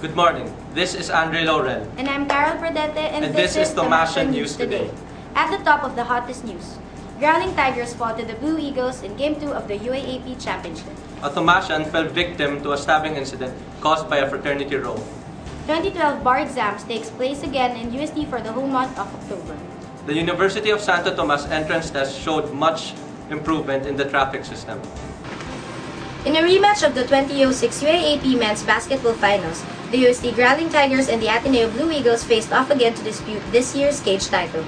Good morning. This is LAUREL. And I'm PRUDENTE, and this is Thomasian News Today. At the top of the hottest news, Growling Tigers fall to the Blue Eagles in Game 2 of the UAAP Championship. A Thomasian fell victim to a stabbing incident caused by a fraternity row. 2012 bar exams takes place again in UST for the whole month of October. The University of Santo Tomas entrance test showed much improvement in the traffic system. In a rematch of the 2006 UAAP Men's Basketball Finals, the UST Growling Tigers and the Ateneo Blue Eagles faced off again to dispute this year's cage title.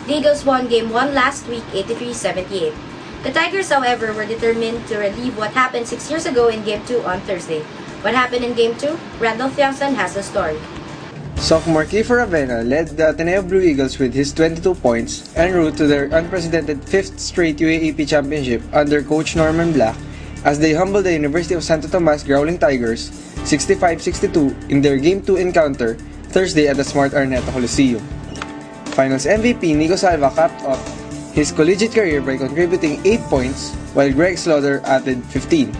The Eagles won Game 1 last week, 83-78. The Tigers, however, were determined to relive what happened 6 years ago in Game 2 on Thursday. What happened in Game 2? Randolph Youngson has the story. Sophomore Kiefer Avena led the Ateneo Blue Eagles with his 22 points en route to their unprecedented 5th straight UAAP championship under Coach Norman Black as they humbled the University of Santo Tomas Growling Tigers 65-62 in their Game 2 encounter Thursday at the Smart Araneta Coliseum. Finals MVP Nico Salva capped off his collegiate career by contributing 8 points, while Greg Slaughter added 15.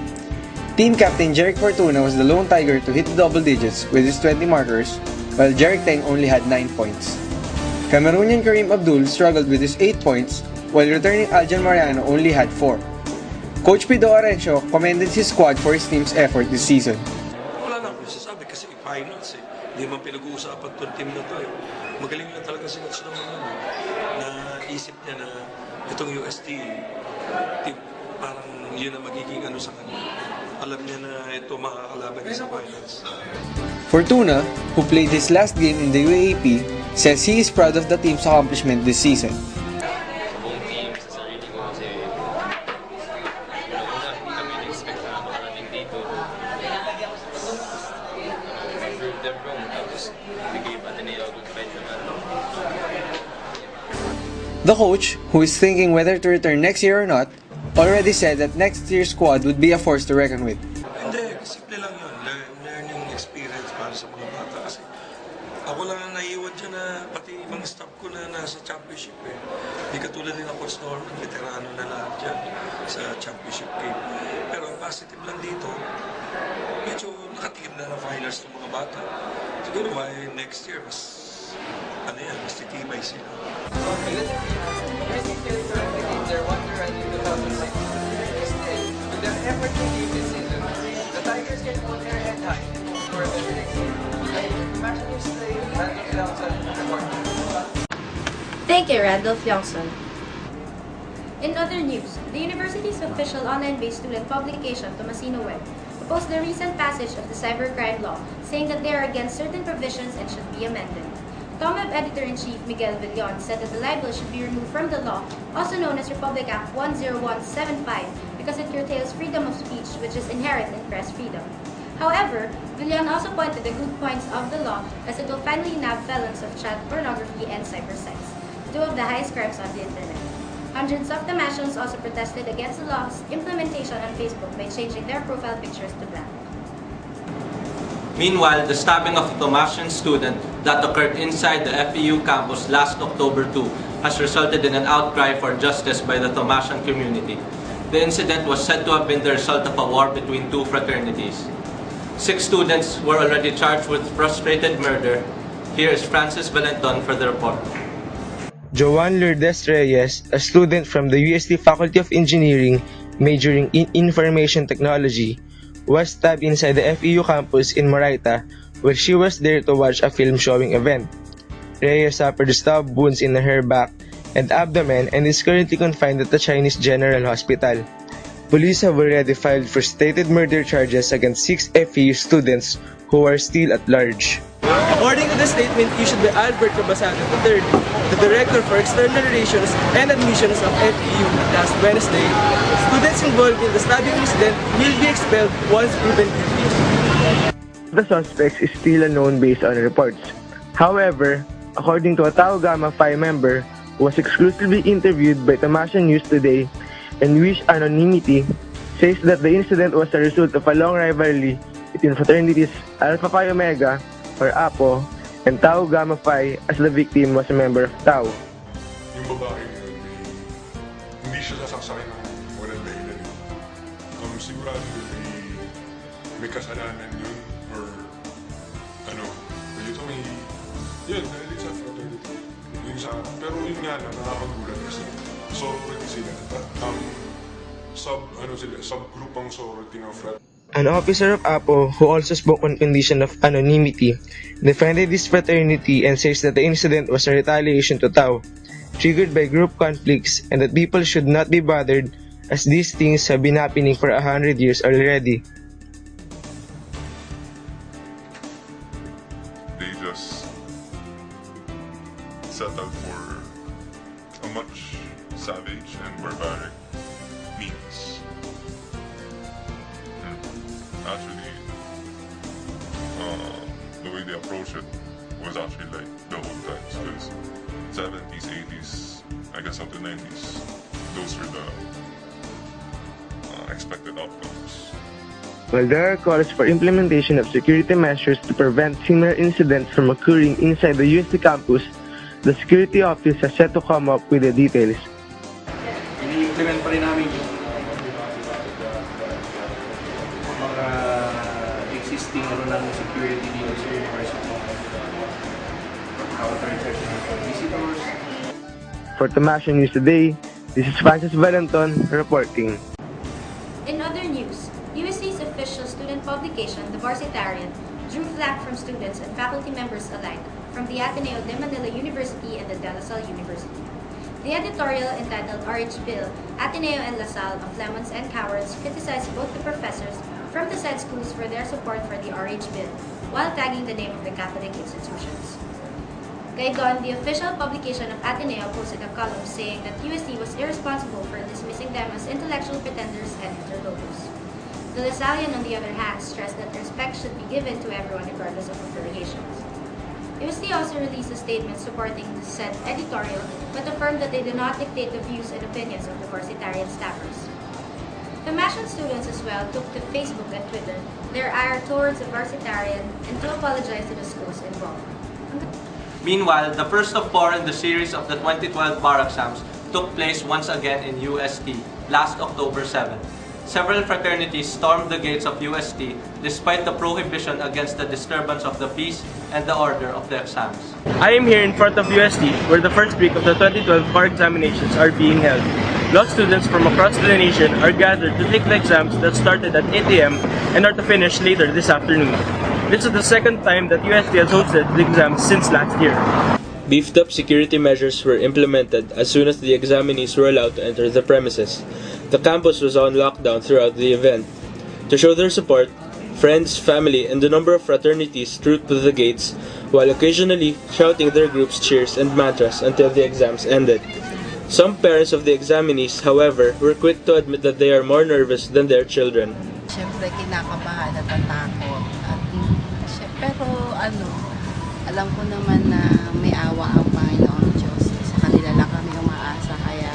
Team captain Jeric Fortuna was the lone Tiger to hit the double digits with his 20 markers, while Jeric Teng only had 9 points. Cameroonian Kareem Abdul struggled with his 8 points, while returning Aljan Mariano only had 4. Coach Pido Arencio commended his squad for his team's effort this season. Wala na akong sasabi kasi finals eh. Hindi man pinag-uusapan itong team na ito eh. Magaling lang talaga si Coach naman na isip niya na itong UST team, parang yun na magiging ano sa kanya. Alam niya na ito makakalaban niya sa finals. Fortuna, who played his last game in the UAAP, says he is proud of the team's accomplishment this season. The coach, who is thinking whether to return next year or not, already said that next year's squad would be a force to reckon with. Hindi, simple lang yun. Learning experience para sa mga bata. Kasi ako lang ang naiwan dyan na pati ibang staff ko na nasa championship eh. Hindi katulad nila Coach Norman, veterano na lahat dyan sa championship game. Pero ang positive lang dito, medyo nakatikim na ng finals ng mga bata. Siguro by next year, mas titibay sila. Thank you, Randolph Youngson. In other news, the university's official online-based student publication, Thomasino Web, opposed the recent passage of the cybercrime law, saying that they are against certain provisions and should be amended. TOMWeb Editor-in-Chief Miguel Villan said that the libel should be removed from the law, also known as Republic Act 10175, because it curtails freedom of speech, which is inherent in press freedom. However, Villan also pointed the good points of the law, as it will finally nab felons of child pornography and cybersex, two of the highest crimes on the internet. Hundreds of Thomasians also protested against the law's implementation on Facebook by changing their profile pictures to black. Meanwhile, the stabbing of a Thomasian student that occurred inside the FEU campus last October 2 has resulted in an outcry for justice by the Thomasian community. The incident was said to have been the result of a war between two fraternities. 6 students were already charged with frustrated murder. Here is Francis Valenton for the report. Joan Lourdes Reyes, a student from the UST Faculty of Engineering majoring in Information Technology, was stabbed inside the FEU campus in Moraita, where she was there to watch a film showing event. Reyes suffered stab wounds in her back and abdomen and is currently confined at the Chinese General Hospital. Police have already filed for stated murder charges against 6 FEU students who are still at large. According to the statement issued by Alberto III, the Director for External Relations and Admissions of FEU last Wednesday, students involved in the stabbing incident will be expelled once proven guilty. The suspects is still unknown based on reports. However, according to a Tau Gamma Phi member who was exclusively interviewed by Thomasian News today and wished anonymity, says that the incident was a result of a long rivalry between fraternities Alpha Phi Omega, or APO, and Tau Gamma Phi, as the victim was a member of Tau. Yung babae yun, hindi siya sasaksakin ng walang dahilan. Sigurado may kasalanan yun, or ano, ito may, yun, dahil sa fraternity. Yung sa, pero yun nga na, nakakagulat kasi sorority sila. Subgroup ang sorority ng frat. An officer of APO, who also spoke on condition of anonymity, defended this fraternity and says that the incident was a retaliation to Tau, triggered by group conflicts, and that people should not be bothered as these things have been happening for 100 years already. They just settled for a much savage and barbaric means. Actually, the way they approach it was actually like the old times, because 70s, 80s, I guess up to 90s, those were the expected outcomes. While there are calls for implementation of security measures to prevent similar incidents from occurring inside the UST campus, the security office has yet to come up with the details. Ini-implement pa rin namin yung mga existing ng security dito sa university. Visitors. For Thomasian News Today, this is Valenton reporting. In other news, USC's official student publication, The Varsitarian, drew flack from students and faculty members alike from the Ateneo de Manila University and the De La Salle University. The editorial, entitled RH Bill, Ateneo and La Salle of Lemons and Cowards, criticized both the professors from the said schools for their support for the RH Bill, while tagging the name of the Catholic institutions. Gaygon, the official publication of Ateneo, posted a column saying that USC was irresponsible for dismissing them as intellectual pretenders and interlopers. The Lasallian, on the other hand, stressed that respect should be given to everyone regardless of affiliations. USC also released a statement supporting the said editorial, but affirmed that they do not dictate the views and opinions of the Varsitarian staffers. Thomasian students as well took to Facebook and Twitter their ire towards the Varsitarian and to apologize to the schools involved. Meanwhile, the first of 4 in the series of the 2012 bar exams took place once again in UST last October 7. Several fraternities stormed the gates of UST despite the prohibition against the disturbance of the peace and the order of the exams. I am here in front of UST, where the first week of the 2012 bar examinations are being held. Law students from across the nation are gathered to take the exams that started at 8 a.m. and are to finish later this afternoon. This is the second time that UST has hosted the exams since last year. Beefed up security measures were implemented as soon as the examinees were allowed to enter the premises. The campus was on lockdown throughout the event. To show their support, friends, family, and a number of fraternities trooped to the gates, while occasionally shouting their group's cheers and mantras until the exams ended. Some parents of the examinees, however, were quick to admit that they are more nervous than their children. Siyempre, kinakabahan at natakot. Pero alam ko naman na may awa ang Panginoon Diyos. Sa kanila lang kami umaasa, kaya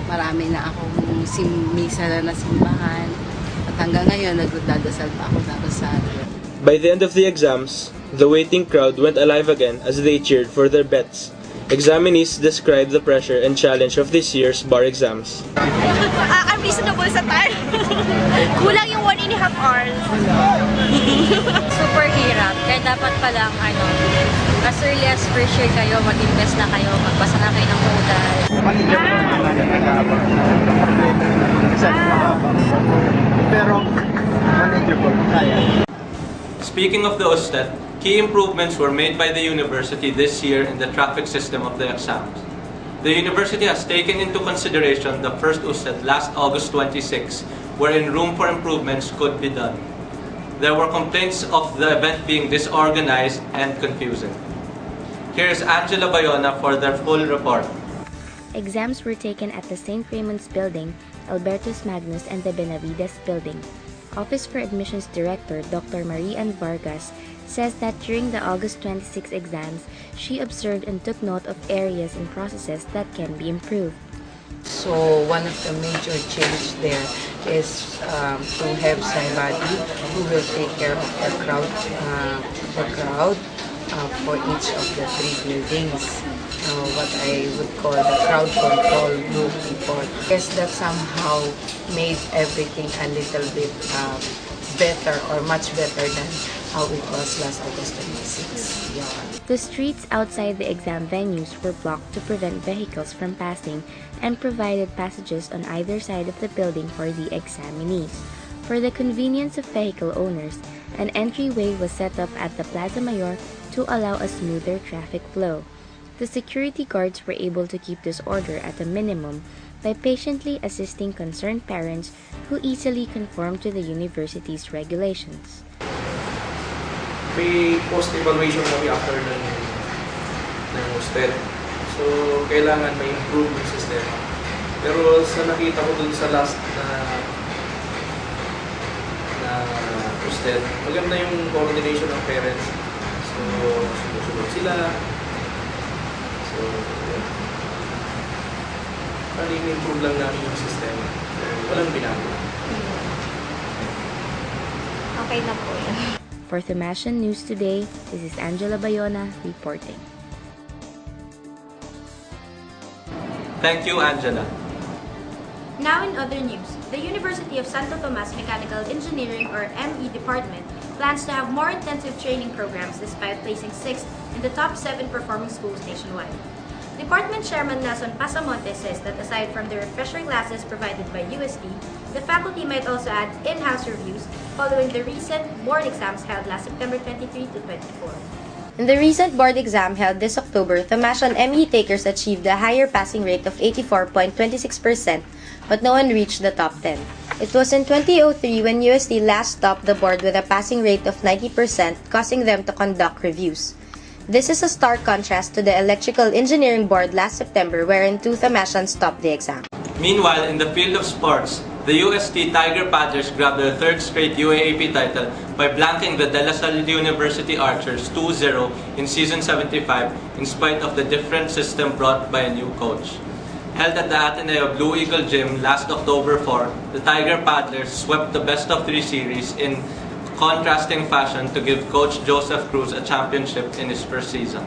marami na akong misa na simbahan. At hanggang ngayon, nagdadasal pa ako ng rosaryo. By the end of the exams, the waiting crowd went alive again as they cheered for their bets. Examinees described the pressure and challenge of this year's bar exams. Unreasonable sa time. Kulang yung 1.5 hours. Super hirap. Kaya dapat palang as early as first year kayo, mag-invest na kayo, magbasa na kayo ng modal. Pero manageable, kaya. Speaking of the USTED, key improvements were made by the university this year in the traffic system of the exams. The university has taken into consideration the first USTED last August 26, wherein room for improvements could be done. There were complaints of the event being disorganized and confusing. Here is Angela Bayona for their full report. Exams were taken at the St. Raymond's Building, Alberto's Magnus, and the Benavides Building. Office for Admissions Director Dr. Marie-Ann Vargas says that during the August 26 exams, she observed and took note of areas and processes that can be improved. So one of the major change there is to have somebody who will take care of the crowd for each of the 3 buildings. What I would call the crowd control group before. Yes, that somehow made everything a little bit better or much better than how it was last August 26. Yeah. The streets outside the exam venues were blocked to prevent vehicles from passing and provided passages on either side of the building for the examinees. For the convenience of vehicle owners, an entryway was set up at the Plaza Mayor to allow a smoother traffic flow. The security guards were able to keep this order at a minimum by patiently assisting concerned parents who easily conform to the university's regulations. May post-evaluation kami after ng STED. So, kailangan may improve yung sistema. Pero sa nakita ko dun sa last na STED, maganda yung coordination ng parents. So, sumusunod sila. So, improve lang namin yung sistema. So, walang binago. Okay na po yan. For Thomasian News Today, this is Angela Bayona reporting. Thank you, Angela. Now in other news, the University of Santo Tomas Mechanical Engineering or ME Department plans to have more intensive training programs despite placing 6th in the top 7 performing schools nationwide. Department Chairman Nelson Pasamonte says that aside from the refresher classes provided by UST, the faculty might also add in-house reviews following the recent board exams held last September 23 to 24. In the recent board exam held this October, Thomasian ME takers achieved a higher passing rate of 84.26%, but no one reached the top 10. It was in 2003 when UST last topped the board with a passing rate of 90%, causing them to conduct reviews. This is a stark contrast to the Electrical Engineering Board last September, wherein 2 Thomasians topped the exam. Meanwhile, in the field of sports, the UST Tiger Paddlers grabbed their 3rd straight UAAP title by blanking the De La Salle University Archers 2-0 in Season 75 in spite of the different system brought by a new coach. Held at the Ateneo Blue Eagle Gym last October 4, the Tiger Paddlers swept the best-of-3 series in contrasting fashion to give Coach Joseph Cruz a championship in his first season.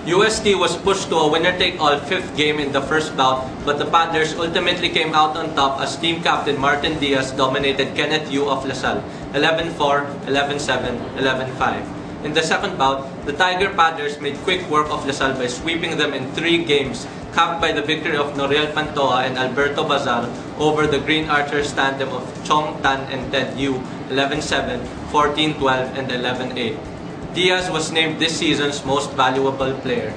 UST was pushed to a winner-take-all 5th game in the first bout, but the Paddlers ultimately came out on top as team captain Martin Diaz dominated Kenneth Yu of LaSalle 11-4, 11-7, 11-5. In the second bout, the Tiger Paddlers made quick work of LaSalle by sweeping them in 3 games, capped by the victory of Noriel Pantoa and Alberto Bazar over the Green Archers tandem of Chong Tan and Ted Yu 11-7, 14-12, and 11-8. Diaz was named this season's most valuable player.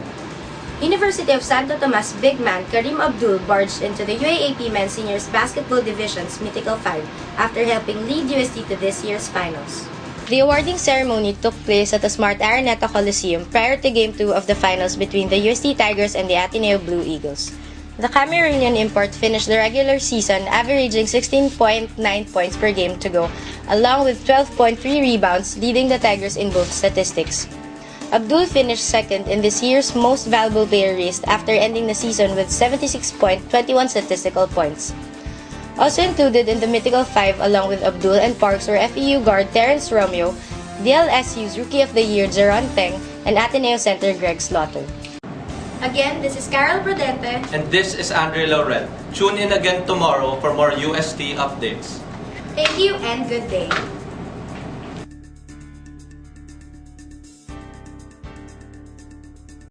University of Santo Tomas big man Karim Abdul barged into the UAAP Men's Seniors Basketball Division's Mythical 5 after helping lead UST to this year's finals. The awarding ceremony took place at the Smart Araneta Coliseum prior to Game 2 of the finals between the UST Tigers and the Ateneo Blue Eagles. The Cameroonian import finished the regular season averaging 16.9 points per game to go, along with 12.3 rebounds, leading the Tigers in both statistics. Abdul finished second in this year's Most Valuable Player race after ending the season with 76.21 statistical points. Also included in the Mythical 5 along with Abdul and Parks were FEU guard Terrence Romeo, DLSU's Rookie of the Year Jeron Teng, and Ateneo center Greg Slaughter. Again, this is Carol Prudente. And this is Andre Laurel. Tune in again tomorrow for more UST updates. Thank you and good day.